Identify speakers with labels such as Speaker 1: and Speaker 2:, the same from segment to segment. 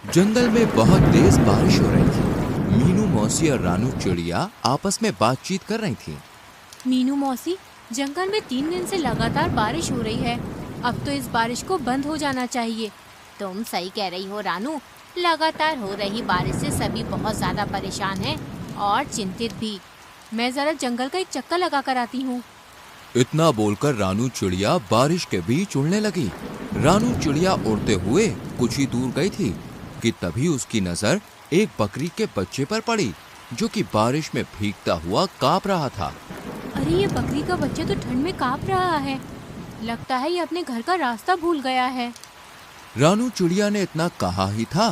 Speaker 1: जंगल में बहुत तेज बारिश हो रही थी। मीनू मौसी और रानू चिड़िया आपस में बातचीत कर रही थी।
Speaker 2: मीनू मौसी, जंगल में 3 दिन से लगातार बारिश हो रही है। अब तो इस बारिश को बंद हो जाना चाहिए।
Speaker 3: तुम सही कह रही हो रानू। लगातार हो रही बारिश से सभी बहुत ज्यादा परेशान हैं और चिंतित भी।
Speaker 2: मैं जरा जंगल का एक चक्कर लगा कर आती हूँ।
Speaker 1: इतना बोलकर रानू चिड़िया बारिश के बीच उड़ने लगी। रानू चिड़िया उड़ते हुए कुछ ही दूर गई थी कि तभी उसकी नजर एक बकरी के बच्चे पर पड़ी, जो कि बारिश में भीगता हुआ कांप रहा था।
Speaker 2: अरे, ये बकरी का बच्चा तो ठंड में कांप रहा है। लगता है ये अपने घर का रास्ता भूल गया है।
Speaker 1: रानू चिड़िया ने इतना कहा ही था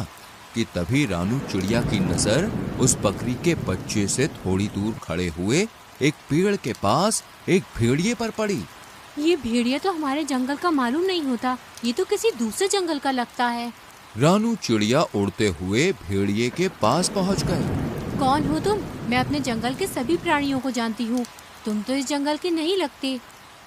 Speaker 1: कि तभी रानू चिड़िया की नजर उस बकरी के बच्चे से थोड़ी दूर खड़े हुए एक पेड़ के पास एक भेड़िए पर पड़ी।
Speaker 2: ये भेड़िया तो हमारे जंगल का मालूम नहीं होता, ये तो किसी दूसरे जंगल का लगता है।
Speaker 1: रानू चिड़िया उड़ते हुए भेड़िए के पास पहुंच गई।
Speaker 2: कौन हो तुम? मैं अपने जंगल के सभी प्राणियों को जानती हूँ। तुम तो इस जंगल के नहीं लगते।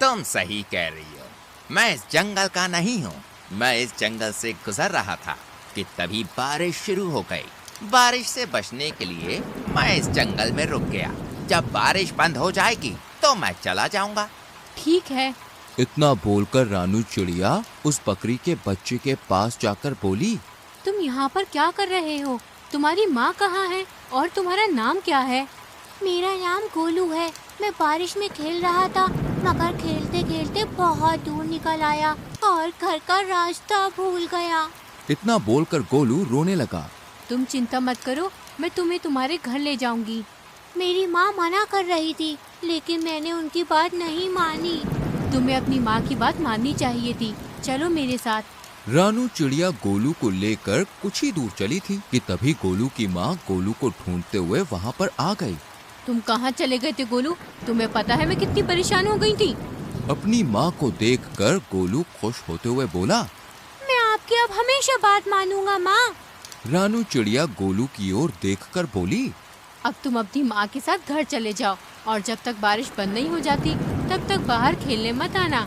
Speaker 4: तुम सही कह रही हो, मैं इस जंगल का नहीं हूँ। मैं इस जंगल से गुजर रहा था कि तभी बारिश शुरू हो गई। बारिश से बचने के लिए मैं इस जंगल में रुक गया। जब बारिश बंद हो जाएगी तो मैं चला जाऊंगा।
Speaker 2: ठीक है।
Speaker 1: इतना बोलकर रानू चिड़िया उस बकरी के बच्चे के पास जाकर बोली,
Speaker 2: तुम यहाँ पर क्या कर रहे हो? तुम्हारी माँ कहाँ है और तुम्हारा नाम क्या है?
Speaker 3: मेरा नाम गोलू है। मैं बारिश में खेल रहा था, मगर खेलते खेलते बहुत दूर निकल आया और घर का रास्ता भूल गया।
Speaker 1: इतना बोलकर गोलू रोने लगा।
Speaker 2: तुम चिंता मत करो, मैं तुम्हें तुम्हारे घर ले जाऊंगी।
Speaker 3: मेरी माँ मना कर रही थी, लेकिन मैंने उनकी बात नहीं मानी।
Speaker 2: तुम्हें अपनी माँ की बात माननी चाहिए थी। चलो मेरे साथ।
Speaker 1: रानू चिड़िया गोलू को लेकर कुछ ही दूर चली थी कि तभी गोलू की माँ गोलू को ढूंढते हुए वहाँ पर आ गई।
Speaker 2: तुम कहाँ चले गए थे गोलू? तुम्हें पता है मैं कितनी परेशान हो गई थी।
Speaker 1: अपनी माँ को देखकर गोलू खुश होते हुए बोला,
Speaker 3: मैं आपकी अब हमेशा बात मानूंगा माँ।
Speaker 1: रानू चिड़िया गोलू की ओर देखकर बोली,
Speaker 2: अब तुम अपनी माँ के साथ घर चले जाओ और जब तक बारिश बंद नहीं हो जाती तब तक बाहर खेलने मत आना।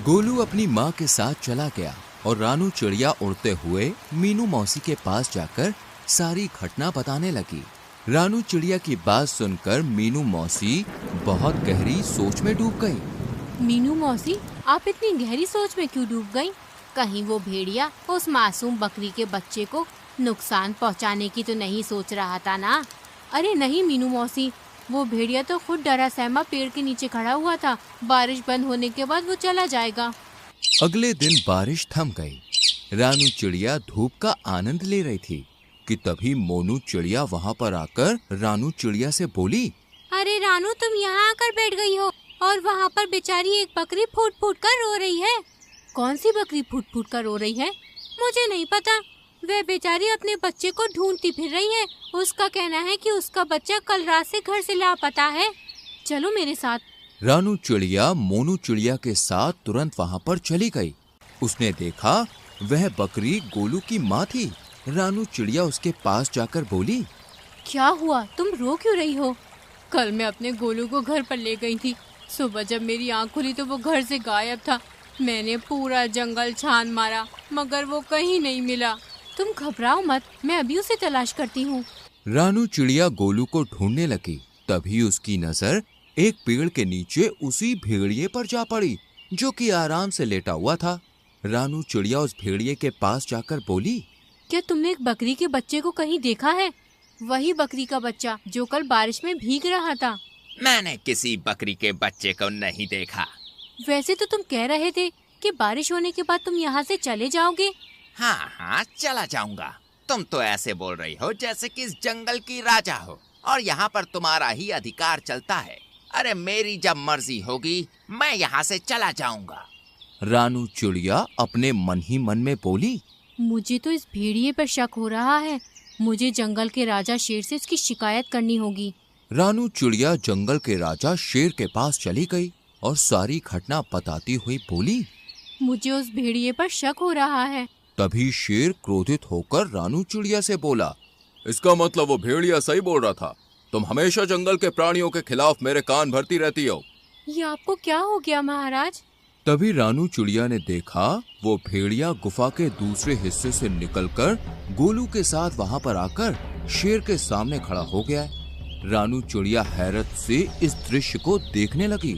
Speaker 1: गोलू अपनी माँ के साथ चला गया और रानू चिड़िया उड़ते हुए मीनू मौसी के पास जाकर सारी घटना बताने लगी। रानू चिड़िया की बात सुनकर मीनू मौसी बहुत गहरी सोच में डूब गई।
Speaker 2: मीनू मौसी, आप इतनी गहरी सोच में क्यों डूब गईं?
Speaker 3: कहीं वो भेड़िया उस मासूम बकरी के बच्चे को नुकसान पहुंचाने की तो नहीं सोच रहा था ना?
Speaker 2: अरे नहीं मीनू मौसी, वो भेड़िया तो खुद डरा सहमा पेड़ के नीचे खड़ा हुआ था। बारिश बंद होने के बाद वो चला जाएगा।
Speaker 1: अगले दिन बारिश थम गई। रानू चिड़िया धूप का आनंद ले रही थी कि तभी मोनू चिड़िया वहाँ पर आकर रानू चिड़िया से बोली,
Speaker 3: अरे रानू, तुम यहाँ आकर बैठ गई हो और वहाँ पर बेचारी एक बकरी फूट फूट कर रो रही है।
Speaker 2: कौन सी बकरी फूट फूट कर रो रही है?
Speaker 3: मुझे नहीं पता। वह बेचारी अपने बच्चे को ढूंढती फिर रही है। उसका कहना है कि उसका बच्चा कल रात से घर से लापता है।
Speaker 2: चलो मेरे साथ।
Speaker 1: रानू चिड़िया मोनू चिड़िया के साथ तुरंत वहाँ पर चली गई। उसने देखा वह बकरी गोलू की माँ थी। रानू चिड़िया उसके पास जाकर बोली,
Speaker 2: क्या हुआ? तुम रो क्यों रही हो? कल मैं अपने गोलू को घर पर ले गई थी। सुबह जब मेरी आँख खुली तो वो घर से गायब था। मैंने पूरा जंगल छान मारा मगर वो कहीं नहीं मिला। तुम घबराओ मत, मैं अभी उसे तलाश करती हूँ।
Speaker 1: रानू चिड़िया गोलू को ढूंढने लगी। तभी उसकी नजर एक पेड़ के नीचे उसी भेड़िए पर जा पड़ी, जो कि आराम से लेटा हुआ था। रानू चिड़िया उस भेड़िए के पास जाकर बोली,
Speaker 2: क्या तुमने एक बकरी के बच्चे को कहीं देखा है? वही बकरी का बच्चा जो कल बारिश में भीग रहा था।
Speaker 4: मैंने किसी बकरी के बच्चे को नहीं देखा।
Speaker 2: वैसे तो तुम कह रहे थे कि बारिश होने के बाद तुम यहाँ से चले जाओगे।
Speaker 4: हाँ, चला जाऊंगा। तुम तो ऐसे बोल रही हो जैसे कि इस जंगल की राजा हो और यहाँ पर तुम्हारा ही अधिकार चलता है। अरे मेरी जब मर्जी होगी मैं यहाँ से चला जाऊंगा।
Speaker 1: रानू चिड़िया अपने मन ही मन में बोली,
Speaker 2: मुझे तो इस भेड़िए पर शक हो रहा है। मुझे जंगल के राजा शेर से इसकी शिकायत करनी होगी।
Speaker 1: रानू चिड़िया जंगल के राजा शेर के पास चली गई और सारी घटना बताती हुई बोली,
Speaker 2: मुझे उस भेड़िए पर शक हो रहा है।
Speaker 1: तभी शेर क्रोधित होकर रानू चिड़िया से बोला, इसका मतलब वो भेड़िया सही बोल रहा था। तुम हमेशा जंगल के प्राणियों के खिलाफ मेरे कान भरती रहती हो।
Speaker 2: ये आपको क्या हो गया महाराज?
Speaker 1: तभी रानू चिड़िया ने देखा वो भेड़िया गुफा के दूसरे हिस्से से निकलकर गोलू के साथ वहां पर आकर शेर के सामने खड़ा हो गया है। रानू चिड़िया हैरत से इस दृश्य को देखने लगी।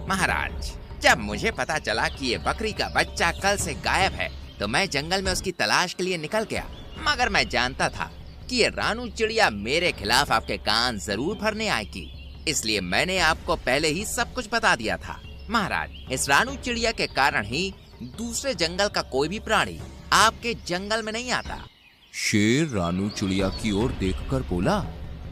Speaker 4: महाराज, जब मुझे पता चला कि ये बकरी का बच्चा कल से गायब है तो मैं जंगल में उसकी तलाश के लिए निकल गया, मगर मैं जानता था कि ये रानू चिड़िया मेरे खिलाफ आपके कान जरूर भरने आएगी, इसलिए मैंने आपको पहले ही सब कुछ बता दिया था। महाराज, इस रानू चिड़िया के कारण ही दूसरे जंगल का कोई भी प्राणी आपके जंगल में नहीं आता।
Speaker 1: शेर रानू चिड़िया की ओर देखकर बोला,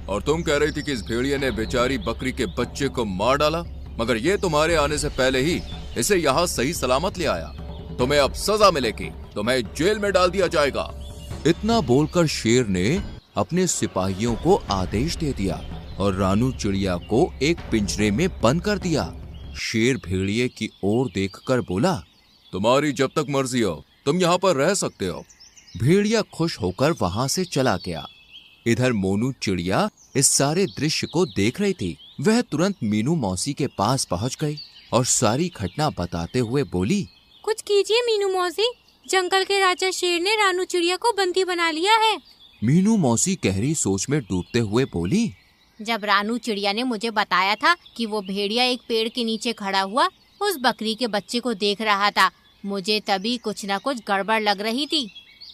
Speaker 1: और तुम कह रही थी कि इस भेड़िए ने बेचारी बकरी के बच्चे को मार डाला, मगर ये तुम्हारे आने से पहले ही इसे यहाँ सही सलामत ले आया। तुम्हें अब सजा मिलेगी, तुम्हें जेल में डाल दिया जाएगा। इतना बोलकर शेर ने अपने सिपाहियों को आदेश दे दिया और रानू चिड़िया को एक पिंजरे में बंद कर दिया। शेर भेड़िए की ओर देखकर बोला, तुम्हारी जब तक मर्जी हो तुम यहाँ पर रह सकते हो। भेड़िया खुश होकर वहां से चला गया। इधर मोनू चिड़िया इस सारे दृश्य को देख रही थी। वह तुरंत मीनू मौसी के पास पहुंच गई और सारी घटना बताते हुए बोली,
Speaker 2: कुछ कीजिए मीनू मौसी, जंगल के राजा शेर ने रानू चिड़िया को बंदी बना लिया है।
Speaker 1: मीनू मौसी गहरी सोच में डूबते हुए बोली,
Speaker 3: जब रानू चिड़िया ने मुझे बताया था कि वो भेड़िया एक पेड़ के नीचे खड़ा हुआ उस बकरी के बच्चे को देख रहा था, मुझे तभी कुछ न कुछ गड़बड़ लग रही थी।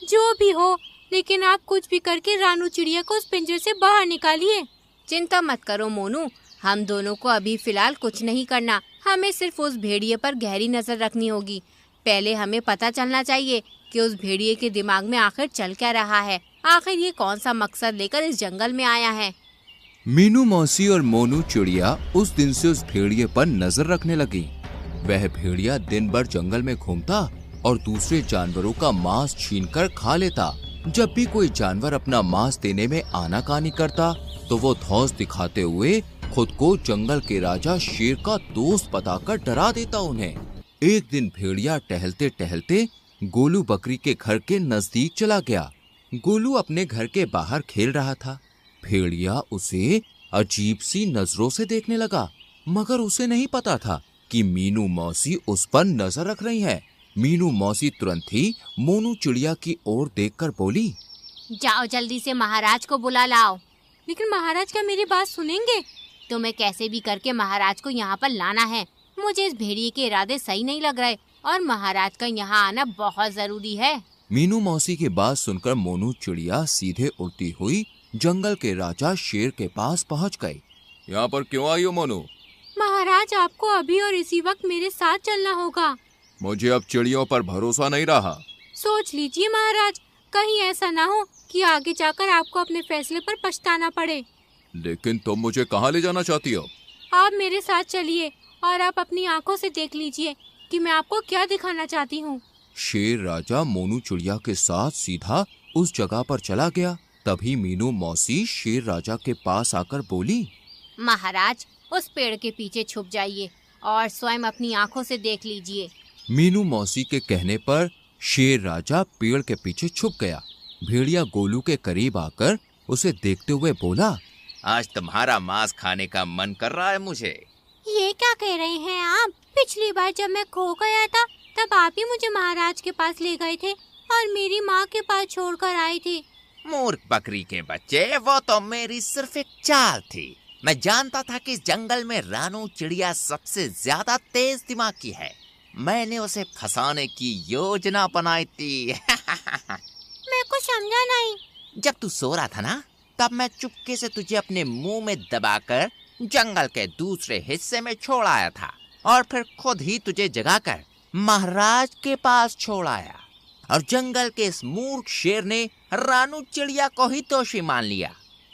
Speaker 2: जो भी हो, लेकिन आप कुछ भी करके रानू चिड़िया को उस पिंजरे से बाहर निकालिए।
Speaker 3: चिंता मत करो मोनू, हम दोनों को अभी फिलहाल कुछ नहीं करना, हमें सिर्फ उस भेड़िए पर गहरी नजर रखनी होगी। पहले हमें पता चलना चाहिए कि उस भेड़िए के दिमाग में आखिर चल क्या रहा है, आखिर ये कौन सा मकसद लेकर इस जंगल में आया है।
Speaker 1: मीनू मौसी और मोनू चिड़िया उस दिन से उस भेड़िए पर नजर रखने लगी। वह भेड़िया दिन भर जंगल में घूमता और दूसरे जानवरों का मांस छीनकर खा लेता। जब भी कोई जानवर अपना मांस देने में आनाकानी करता तो वो धौंस दिखाते हुए खुद को जंगल के राजा शेर का दोस्त बताकर डरा देता उन्हें। एक दिन भेड़िया टहलते टहलते गोलू बकरी के घर के नजदीक चला गया। गोलू अपने घर के बाहर खेल रहा था। भेड़िया उसे अजीब सी नजरों से देखने लगा, मगर उसे नहीं पता था कि मीनू मौसी उस पर नजर रख रही है। मीनू मौसी तुरंत ही मोनू चिड़िया की ओर देखकर बोली,
Speaker 3: जाओ जल्दी से महाराज को बुला लाओ।
Speaker 2: लेकिन महाराज क्या मेरी बात सुनेंगे?
Speaker 3: तुम्हें कैसे भी करके महाराज को यहाँ पर लाना है। मुझे इस भेड़िए के इरादे सही नहीं लग रहे और महाराज का यहाँ आना बहुत जरूरी है।
Speaker 1: मीनू मौसी की बात सुनकर मोनू चिड़िया सीधे उड़ती हुई जंगल के राजा शेर के पास पहुँच गई। यहाँ पर क्यों आई हो मोनू?
Speaker 2: महाराज, आपको अभी और इसी वक्त मेरे साथ चलना होगा।
Speaker 1: मुझे अब चिड़ियों पर भरोसा नहीं रहा।
Speaker 2: सोच लीजिए महाराज, कहीं ऐसा ना हो कि आगे जाकर आपको अपने फैसले पर पछताना पड़े।
Speaker 1: लेकिन तुम मुझे कहाँ ले जाना चाहती हो?
Speaker 2: आप मेरे साथ चलिए और आप अपनी आंखों से देख लीजिए कि मैं आपको क्या दिखाना चाहती हूँ।
Speaker 1: शेर राजा मोनू चिड़िया के साथ सीधा उस जगह पर चला गया। तभी मीनू मौसी शेर राजा के पास आकर बोली,
Speaker 3: महाराज, उस पेड़ के पीछे छुप जाइए और स्वयं अपनी आंखों से देख लीजिए।
Speaker 1: मीनू मौसी के कहने पर शेर राजा पेड़ के पीछे छुप गया। भेड़िया गोलू के करीब आकर उसे देखते हुए बोला,
Speaker 4: आज तुम्हारा मांस खाने का मन कर रहा है मुझे।
Speaker 3: ये क्या कह रहे हैं आप? पिछली बार जब मैं खो गया था तब आप ही मुझे महाराज के पास ले गए थे और मेरी माँ के पास छोड़कर आए थे।
Speaker 4: मूर्ख बकरी के बच्चे, वो तो मेरी सिर्फ एक चाल थी। मैं जानता था कि इस जंगल में रानू चिड़िया सबसे ज्यादा तेज दिमाग की है। मैंने उसे फंसाने की योजना बनाई थी।
Speaker 3: मैं कुछ समझा नहीं।
Speaker 4: जब तू सो रहा था ना, तब मैं चुपके से तुझे अपने मुंह में दबाकर जंगल के दूसरे हिस्से में छोड़ आया था और फिर खुद ही तुझे जगाकर महाराज के पास छोड़ आया। और जंगल के इस मूर्ख शेर ने रानू चिड़िया को ही दोषी मान लिया।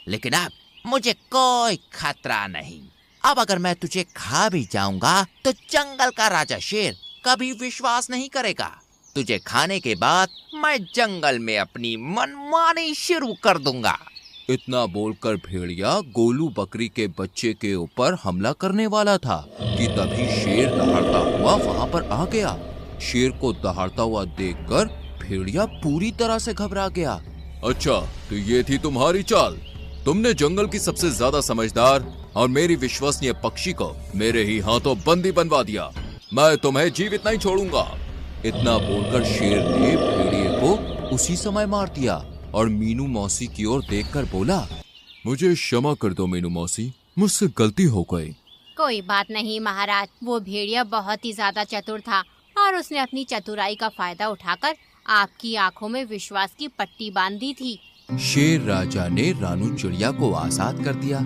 Speaker 4: लेकिन अब मुझे कोई खतरा नहीं। अब अगर मैं तुझे खा भी जाऊंगा तो जंगल का राजा शेर कभी विश्वास नहीं करेगा। तुझे खाने के बाद मैं जंगल में अपनी मनमानी शुरू कर दूंगा।
Speaker 1: इतना बोलकर भेड़िया गोलू बकरी के बच्चे के ऊपर हमला करने वाला था कि तभी शेर दहाड़ता हुआ वहां पर आ गया। शेर को दहाड़ता हुआ देखकर भेड़िया पूरी तरह से घबरा गया। अच्छा, तो ये थी तुम्हारी चाल? तुमने जंगल की सबसे ज्यादा समझदार और मेरी विश्वसनीय पक्षी को मेरे ही हाथों बंदी बनवा दिया। मैं तुम्हें जीवित नहीं छोड़ूंगा। इतना बोलकर शेर ने भेड़िए को उसी समय मार दिया और मीनू मौसी की ओर देखकर बोला, मुझे क्षमा कर दो मीनू मौसी, मुझसे गलती हो गई।
Speaker 3: कोई बात नहीं महाराज, वो भेड़िया बहुत ही ज्यादा चतुर था और उसने अपनी चतुराई का फायदा उठाकर आपकी आंखों में विश्वास की पट्टी बांध दी थी।
Speaker 1: शेर राजा ने रानू चिड़िया को आजाद कर दिया,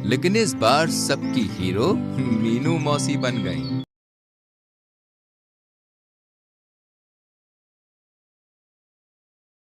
Speaker 1: लेकिन इस बार सबकी हीरो मीनू मौसी बन गई।